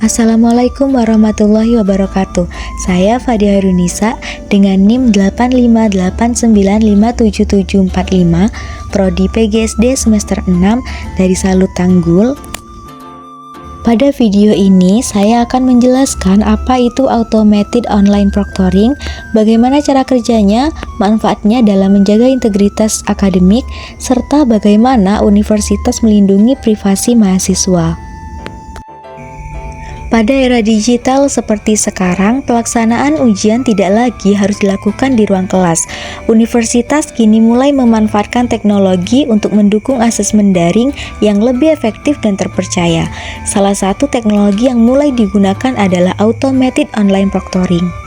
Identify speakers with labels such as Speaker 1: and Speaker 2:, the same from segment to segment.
Speaker 1: Assalamualaikum warahmatullahi wabarakatuh. Saya Fadia Harunisa dengan NIM 858957745, Prodi PGSD semester 6 dari Salut Tanggul. Pada video ini saya akan menjelaskan apa itu Automated Online Proctoring, bagaimana cara kerjanya, manfaatnya dalam menjaga integritas akademik, serta bagaimana universitas melindungi privasi mahasiswa. Pada era digital seperti sekarang, pelaksanaan ujian tidak lagi harus dilakukan di ruang kelas. Universitas kini mulai memanfaatkan teknologi untuk mendukung asesmen daring yang lebih efektif dan terpercaya. Salah satu teknologi yang mulai digunakan adalah Automated Online Proctoring.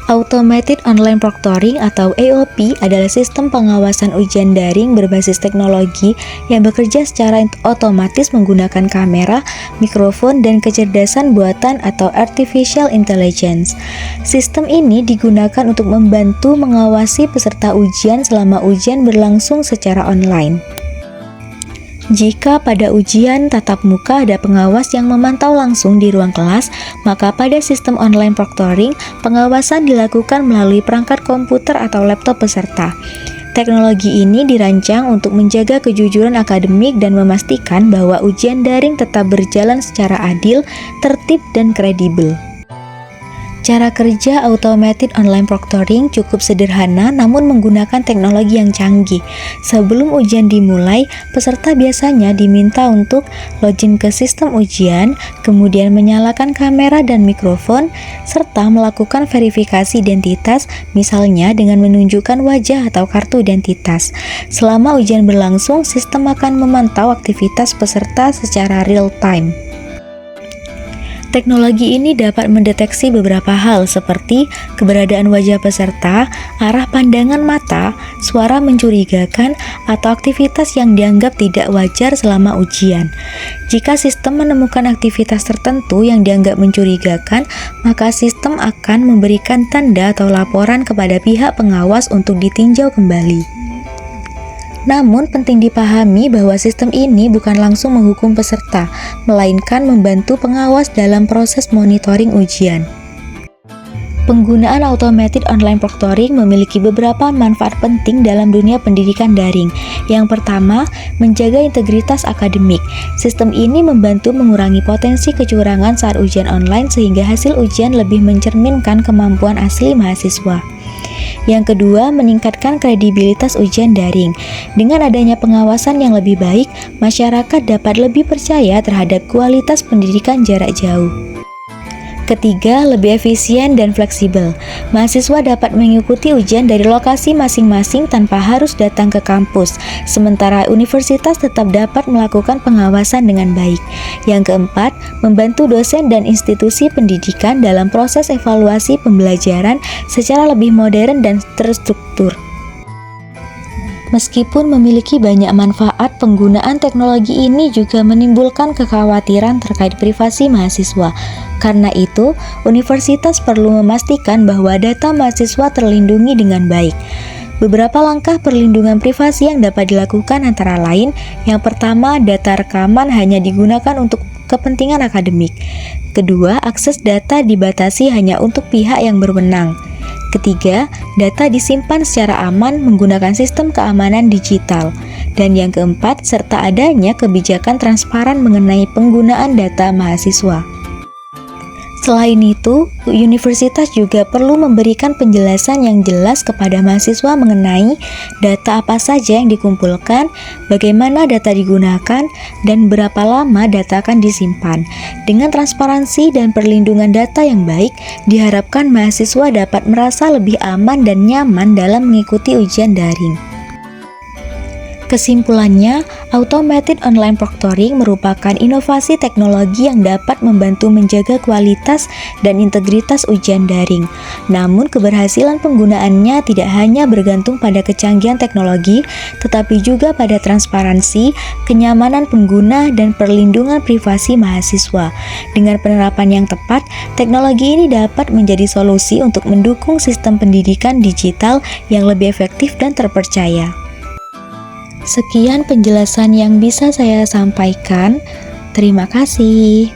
Speaker 1: Automated Online Proctoring atau AOP adalah sistem pengawasan ujian daring berbasis teknologi yang bekerja secara otomatis menggunakan kamera, mikrofon, dan kecerdasan buatan atau artificial intelligence. Sistem ini digunakan untuk membantu mengawasi peserta ujian selama ujian berlangsung secara online. Jika pada ujian tatap muka ada pengawas yang memantau langsung di ruang kelas, maka pada sistem online proctoring, pengawasan dilakukan melalui perangkat komputer atau laptop peserta. Teknologi ini dirancang untuk menjaga kejujuran akademik dan memastikan bahwa ujian daring tetap berjalan secara adil, tertib, dan kredibel. Cara kerja Automated Online Proctoring cukup sederhana namun menggunakan teknologi yang canggih. Sebelum ujian dimulai, peserta biasanya diminta untuk login ke sistem ujian, kemudian menyalakan kamera dan mikrofon, serta melakukan verifikasi identitas, misalnya dengan menunjukkan wajah atau kartu identitas. Selama ujian berlangsung, sistem akan memantau aktivitas peserta secara real time. Teknologi ini dapat mendeteksi beberapa hal seperti keberadaan wajah peserta, arah pandangan mata, suara mencurigakan, atau aktivitas yang dianggap tidak wajar selama ujian. Jika sistem menemukan aktivitas tertentu yang dianggap mencurigakan, maka sistem akan memberikan tanda atau laporan kepada pihak pengawas untuk ditinjau kembali. Namun penting dipahami bahwa sistem ini bukan langsung menghukum peserta, melainkan membantu pengawas dalam proses monitoring ujian. Penggunaan Automated Online Proctoring memiliki beberapa manfaat penting dalam dunia pendidikan daring. Yang pertama, menjaga integritas akademik. Sistem ini membantu mengurangi potensi kecurangan saat ujian online sehingga hasil ujian lebih mencerminkan kemampuan asli mahasiswa. Yang kedua, meningkatkan kredibilitas ujian daring. Dengan adanya pengawasan yang lebih baik, masyarakat dapat lebih percaya terhadap kualitas pendidikan jarak jauh. Ketiga, lebih efisien dan fleksibel. Mahasiswa dapat mengikuti ujian dari lokasi masing-masing tanpa harus datang ke kampus, sementara universitas tetap dapat melakukan pengawasan dengan baik. Yang keempat, membantu dosen dan institusi pendidikan dalam proses evaluasi pembelajaran secara lebih modern dan terstruktur. Meskipun memiliki banyak manfaat, penggunaan teknologi ini juga menimbulkan kekhawatiran terkait privasi mahasiswa. Karena itu, universitas perlu memastikan bahwa data mahasiswa terlindungi dengan baik. Beberapa langkah perlindungan privasi yang dapat dilakukan antara lain, yang pertama, data rekaman hanya digunakan untuk kepentingan akademik. Kedua, akses data dibatasi hanya untuk pihak yang berwenang. Ketiga, data disimpan secara aman menggunakan sistem keamanan digital. Dan yang keempat, serta adanya kebijakan transparan mengenai penggunaan data mahasiswa. Selain itu, universitas juga perlu memberikan penjelasan yang jelas kepada mahasiswa mengenai data apa saja yang dikumpulkan, bagaimana data digunakan, dan berapa lama data akan disimpan. Dengan transparansi dan perlindungan data yang baik, diharapkan mahasiswa dapat merasa lebih aman dan nyaman dalam mengikuti ujian daring. Kesimpulannya, Automated Online Proctoring merupakan inovasi teknologi yang dapat membantu menjaga kualitas dan integritas ujian daring. Namun, keberhasilan penggunaannya tidak hanya bergantung pada kecanggihan teknologi, tetapi juga pada transparansi, kenyamanan pengguna, dan perlindungan privasi mahasiswa. Dengan penerapan yang tepat, teknologi ini dapat menjadi solusi untuk mendukung sistem pendidikan digital yang lebih efektif dan terpercaya. Sekian penjelasan yang bisa saya sampaikan. Terima kasih.